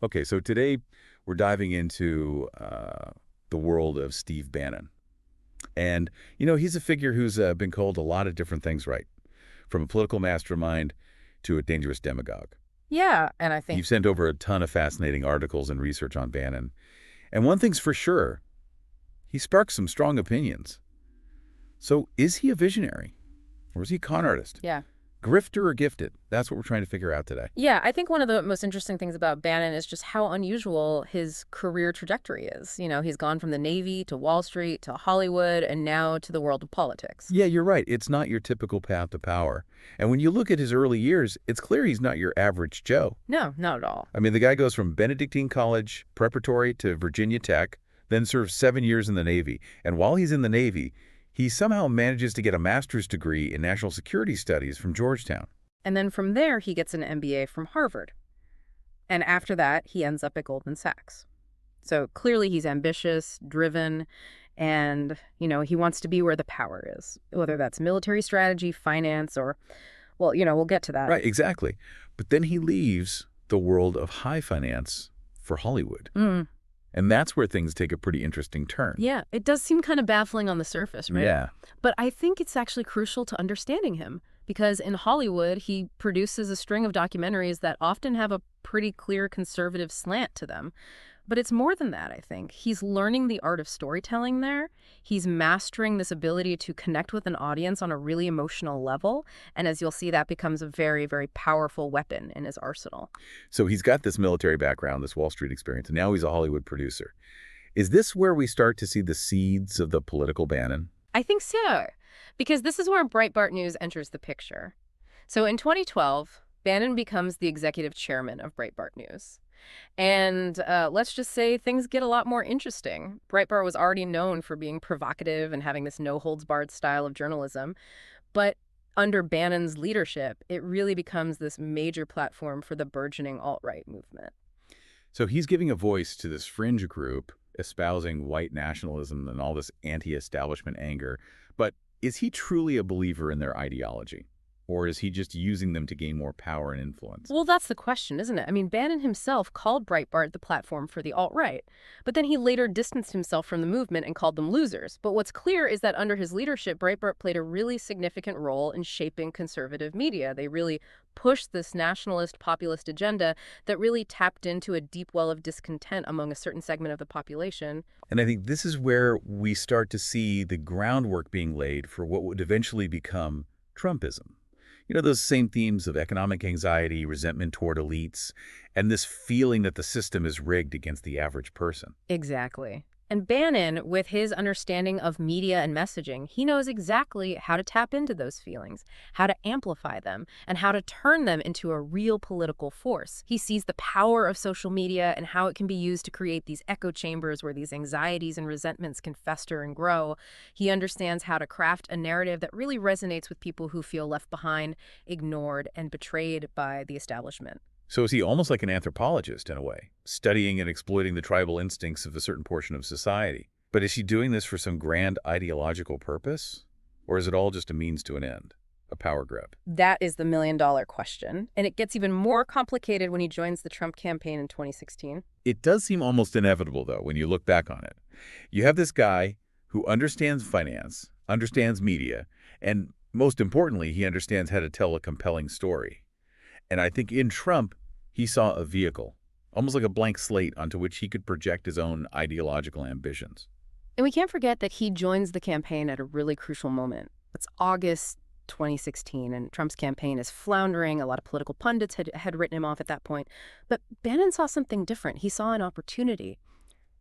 Okay, so today we're diving into the world of Steve Bannon. And, he's a figure who's been called a lot of different things, right? From a political mastermind to a dangerous demagogue. Yeah, and I think You've sent over a ton of fascinating articles and research on Bannon. And one thing's for sure, he sparks some strong opinions. So is he a visionary? Or is he a con artist? yeah. Grifter or gifted? That's what we're trying to figure out today. Yeah, I think one of the most interesting things about Bannon is just how unusual his career trajectory is. He's gone from the Navy to Wall Street to Hollywood and now to the world of politics. Yeah, you're right. It's not your typical path to power. And when you look at his early years, it's clear he's not your average Joe. No, not at all. I mean, the guy goes from Benedictine College preparatory to Virginia Tech, then serves 7 years in the Navy. And while he's in the Navy, he somehow manages to get a master's degree in national security studies from Georgetown. And then from there, he gets an MBA from Harvard. And after that, he ends up at Goldman Sachs. So clearly he's ambitious, driven, and, he wants to be where the power is, whether that's military strategy, finance, or, well, we'll get to that. Right, exactly. But then he leaves the world of high finance for Hollywood. Mm. And that's where things take a pretty interesting turn. Yeah, it does seem kind of baffling on the surface, right? Yeah. But I think it's actually crucial to understanding him because in Hollywood, he produces a string of documentaries that often have a pretty clear conservative slant to them. But it's more than that, I think. He's learning the art of storytelling there. He's mastering this ability to connect with an audience on a really emotional level. And as you'll see, that becomes a very, very powerful weapon in his arsenal. So he's got this military background, this Wall Street experience, and now he's a Hollywood producer. Is this where we start to see the seeds of the political Bannon? I think so, because this is where Breitbart News enters the picture. So in 2012, Bannon becomes the executive chairman of Breitbart News. And let's just say things get a lot more interesting. Breitbart was already known for being provocative and having this no-holds-barred style of journalism. But under Bannon's leadership, it really becomes this major platform for the burgeoning alt-right movement. So he's giving a voice to this fringe group espousing white nationalism and all this anti-establishment anger. But is he truly a believer in their ideology? Or is he just using them to gain more power and influence? Well, that's the question, isn't it? I mean, Bannon himself called Breitbart the platform for the alt-right, but then he later distanced himself from the movement and called them losers. But what's clear is that under his leadership, Breitbart played a really significant role in shaping conservative media. They really pushed this nationalist populist agenda that really tapped into a deep well of discontent among a certain segment of the population. And I think this is where we start to see the groundwork being laid for what would eventually become Trumpism. Those same themes of economic anxiety, resentment toward elites, and this feeling that the system is rigged against the average person. Exactly. And Bannon, with his understanding of media and messaging, he knows exactly how to tap into those feelings, how to amplify them, and how to turn them into a real political force. He sees the power of social media and how it can be used to create these echo chambers where these anxieties and resentments can fester and grow. He understands how to craft a narrative that really resonates with people who feel left behind, ignored, and betrayed by the establishment. So is he almost like an anthropologist in a way, studying and exploiting the tribal instincts of a certain portion of society? But is he doing this for some grand ideological purpose? Or is it all just a means to an end, a power grab? That is the million-dollar question. And it gets even more complicated when he joins the Trump campaign in 2016. It does seem almost inevitable, though, when you look back on it. You have this guy who understands finance, understands media, and most importantly, he understands how to tell a compelling story. And I think in Trump, he saw a vehicle, almost like a blank slate onto which he could project his own ideological ambitions. And we can't forget that he joins the campaign at a really crucial moment. It's August 2016, and Trump's campaign is floundering. A lot of political pundits had written him off at that point. But Bannon saw something different. He saw an opportunity.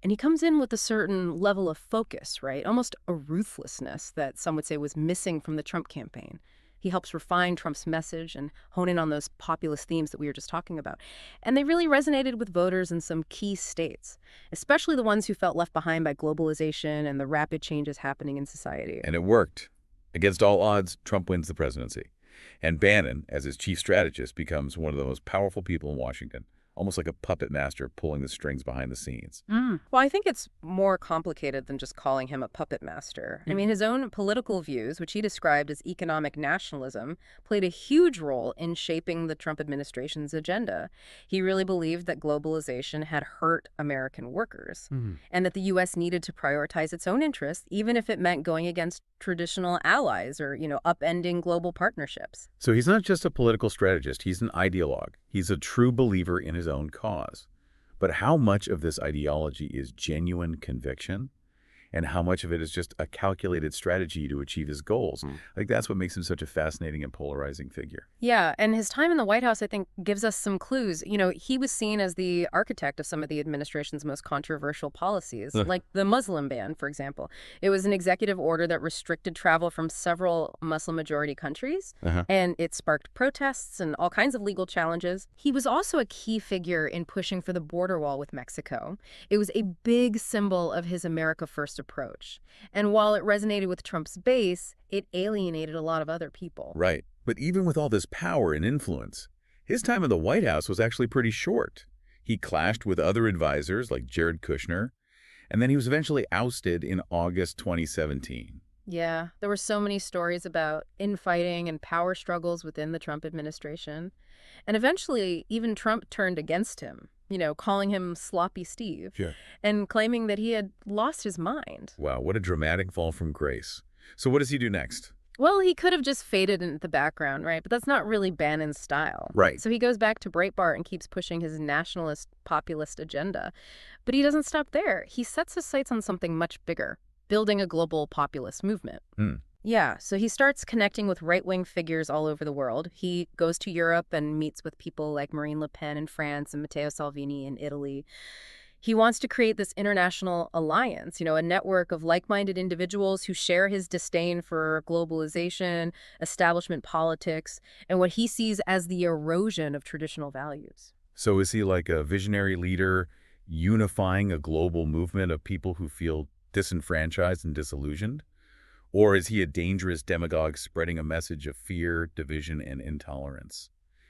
And he comes in with a certain level of focus, right? Almost a ruthlessness that some would say was missing from the Trump campaign. He helps refine Trump's message and hone in on those populist themes that we were just talking about. And they really resonated with voters in some key states, especially the ones who felt left behind by globalization and the rapid changes happening in society. And it worked. Against all odds, Trump wins the presidency. And Bannon, as his chief strategist, becomes one of the most powerful people in Washington, almost like a puppet master pulling the strings behind the scenes. Well, I think it's more complicated than just calling him a puppet master. I mean, his own political views, which he described as economic nationalism, played a huge role in shaping the Trump administration's agenda. He really believed that globalization had hurt American workers and that the U.S. needed to prioritize its own interests, even if it meant going against traditional allies or, upending global partnerships. So he's not just a political strategist, he's an ideologue. He's a true believer in his own cause. But how much of this ideology is genuine conviction? And how much of it is just a calculated strategy to achieve his goals? Like, that's what makes him such a fascinating and polarizing figure. Yeah, and his time in the White House, I think, gives us some clues. He was seen as the architect of some of the administration's most controversial policies, like the Muslim ban, for example. It was an executive order that restricted travel from several Muslim-majority countries, and it sparked protests and all kinds of legal challenges. He was also a key figure in pushing for the border wall with Mexico. It was a big symbol of his America First approach. And while it resonated with Trump's base, it alienated a lot of other people. Right. But even with all this power and influence, his time in the White House was actually pretty short. He clashed with other advisors like Jared Kushner, and then he was eventually ousted in August 2017. Yeah, there were so many stories about infighting and power struggles within the Trump administration. And eventually, even Trump turned against him, calling him Sloppy Steve, and claiming that he had lost his mind. Wow, what a dramatic fall from grace. So what does he do next? Well, he could have just faded into the background, right? But that's not really Bannon's style. Right. So he goes back to Breitbart and keeps pushing his nationalist, populist agenda. But he doesn't stop there. He sets his sights on something much bigger, building a global populist movement. Yeah, so he starts connecting with right-wing figures all over the world. He goes to Europe and meets with people like Marine Le Pen in France and Matteo Salvini in Italy. He wants to create this international alliance, a network of like-minded individuals who share his disdain for globalization, establishment politics, and what he sees as the erosion of traditional values. So is he like a visionary leader unifying a global movement of people who feel disenfranchised and disillusioned? Or is he a dangerous demagogue spreading a message of fear, division, and intolerance?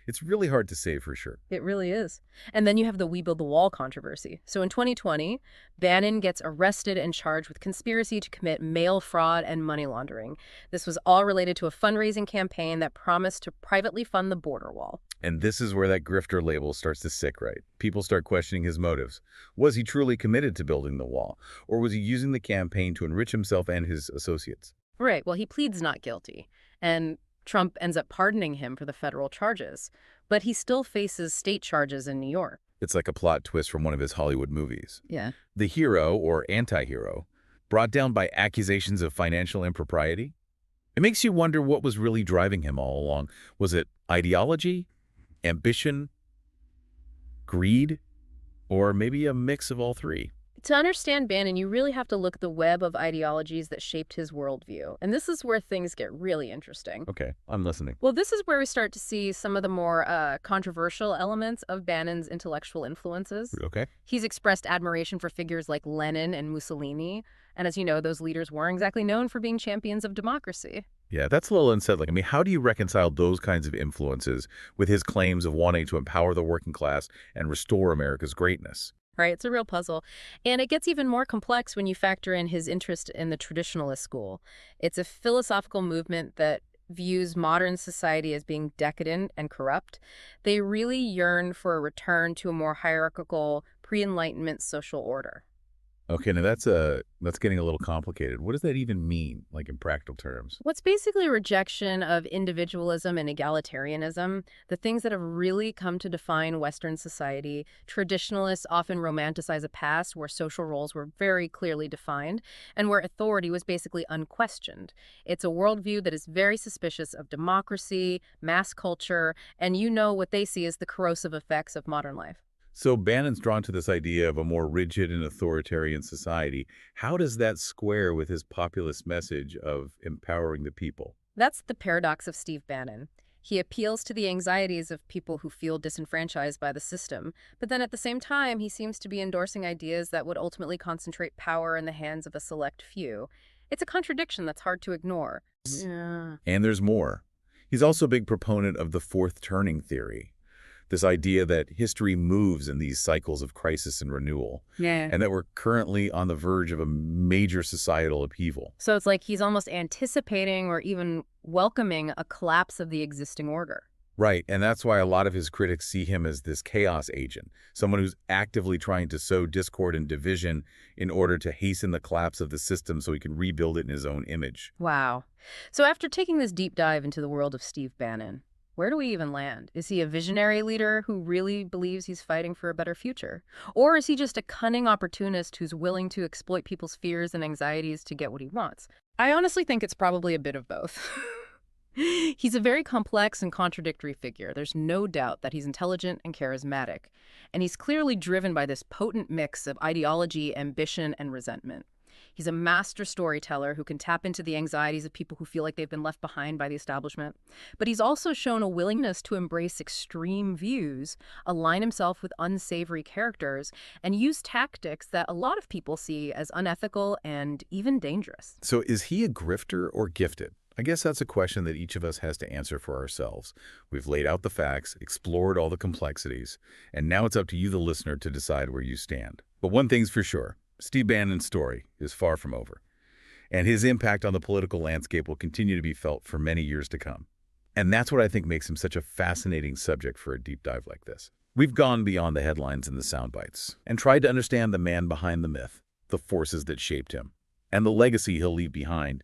It's really hard to say for sure. It really is. And then you have the We Build the Wall controversy. So in 2020, Bannon gets arrested and charged with conspiracy to commit mail fraud and money laundering. This was all related to a fundraising campaign that promised to privately fund the border wall. And this is where that grifter label starts to sick, right? People start questioning his motives. Was he truly committed to building the wall? Or was he using the campaign to enrich himself and his associates? Right. Well, he pleads not guilty. And Trump ends up pardoning him for the federal charges, but he still faces state charges in New York. It's like a plot twist from one of his Hollywood movies. Yeah. The hero, or anti-hero, brought down by accusations of financial impropriety. It makes you wonder what was really driving him all along. Was it ideology, ambition, greed, or maybe a mix of all three? To understand Bannon, you really have to look at the web of ideologies that shaped his worldview. And this is where things get really interesting. Okay, I'm listening. Well, this is where we start to see some of the more controversial elements of Bannon's intellectual influences. Okay. He's expressed admiration for figures like Lenin and Mussolini. And as you know, those leaders weren't exactly known for being champions of democracy. Yeah, that's a little unsettling. I mean, how do you reconcile those kinds of influences with his claims of wanting to empower the working class and restore America's greatness? Right, it's a real puzzle. And it gets even more complex when you factor in his interest in the traditionalist school. It's a philosophical movement that views modern society as being decadent and corrupt. They really yearn for a return to a more hierarchical, pre-Enlightenment social order. Okay, now that's getting a little complicated. What does that even mean, like in practical terms? What's basically a rejection of individualism and egalitarianism, the things that have really come to define Western society. Traditionalists often romanticize a past where social roles were very clearly defined and where authority was basically unquestioned. It's a worldview that is very suspicious of democracy, mass culture, and what they see as the corrosive effects of modern life. So Bannon's drawn to this idea of a more rigid and authoritarian society. How does that square with his populist message of empowering the people? That's the paradox of Steve Bannon. He appeals to the anxieties of people who feel disenfranchised by the system, but then at the same time, he seems to be endorsing ideas that would ultimately concentrate power in the hands of a select few. It's a contradiction that's hard to ignore. Yeah. And there's more. He's also a big proponent of the fourth turning theory. This idea that history moves in these cycles of crisis and renewal, Yeah. and that we're currently on the verge of a major societal upheaval. So it's like he's almost anticipating or even welcoming a collapse of the existing order. Right, and that's why a lot of his critics see him as this chaos agent, someone who's actively trying to sow discord and division in order to hasten the collapse of the system so he can rebuild it in his own image. Wow. So after taking this deep dive into the world of Steve Bannon, where do we even land? Is he a visionary leader who really believes he's fighting for a better future? Or is he just a cunning opportunist who's willing to exploit people's fears and anxieties to get what he wants? I honestly think it's probably a bit of both. He's a very complex and contradictory figure. There's no doubt that he's intelligent and charismatic, and he's clearly driven by this potent mix of ideology, ambition, and resentment. He's a master storyteller who can tap into the anxieties of people who feel like they've been left behind by the establishment. But he's also shown a willingness to embrace extreme views, align himself with unsavory characters, and use tactics that a lot of people see as unethical and even dangerous. So is he a grifter or gifted? I guess that's a question that each of us has to answer for ourselves. We've laid out the facts, explored all the complexities, and now it's up to you, the listener, to decide where you stand. But one thing's for sure, Steve Bannon's story is far from over, and his impact on the political landscape will continue to be felt for many years to come. And that's what I think makes him such a fascinating subject for a deep dive like this. We've gone beyond the headlines and the sound bites, and tried to understand the man behind the myth, the forces that shaped him, and the legacy he'll leave behind